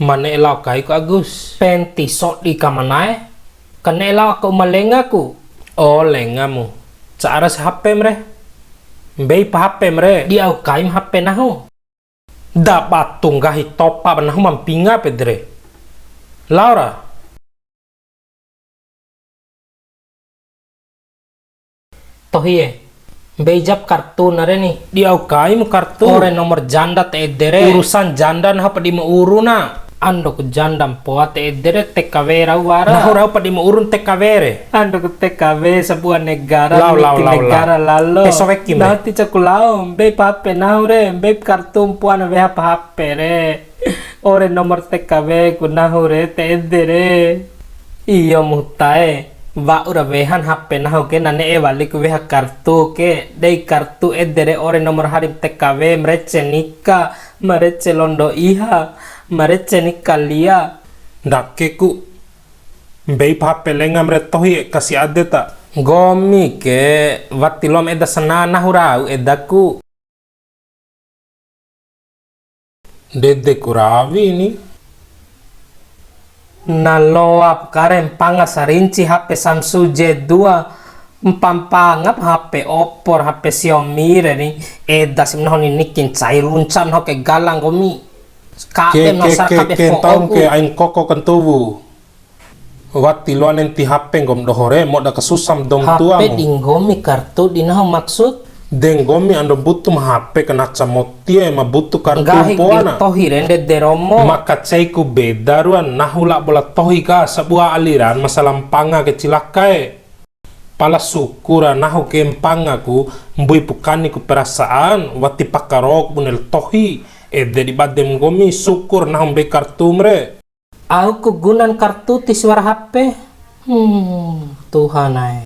Mana elau kai ko Agus? Penti sok di kamanai? Kan elau aku malenga ku. Oh lengamu. Cara sa HP mre. Mbei pa HP mre. Di au kai HP nahu. Da batung gahi topa nahu mampinga pedre. Laura. Tohie. Bejap kartu nare nih. Di au kai mu kartu. Ore nomor janda te edere. Urusan janda nah padi mu uruna. Ando ku janda mpoa te edere TKW rawara. Nah rau padi mu urun TKW. Ando ku TKW sebuah negara. Negara lalu. Esok kim. Nah ti cakulau. Be pape nah ore. Be kartu mpoa be HP re. Ore nomor TKW ku nah ore te edere. Iyo mutae. Va ura vehan HP nahu ke nane e balik veha kartu ke dei kartu edere ore nomor harim TKW merece nikah merece londo iha merece nikah lia dakke ku bei HP lenga meretohi kasih adeta gomi ke vatilom eda sanana hurau edaku dede kuravi ini naloap karen panga sarinci HP Samsung J2 pampangap HP Oppo HP Xiaomi re ni eda simno ni nikin cairun cam no ke galang gomi katem no sarkabe fo ke ain koko kentubu wati lo anenti HP ngom dohore moda kesusam dom tua HP dinggomi kartu dinahu maksud denggomi ando butuh HP kena camotia ma butuh kartu poana tohi rende deromo maka caiku beda ruan nahula bola tohi ka sebuah aliran masalah panga kecilakai pala syukura nahu kempanga ku mbui pukani ku perasaan wati pakarok bunel tohi di badem gomi syukur nahu be kartu mre aku gunan kartu ti suara HP Tuhan ay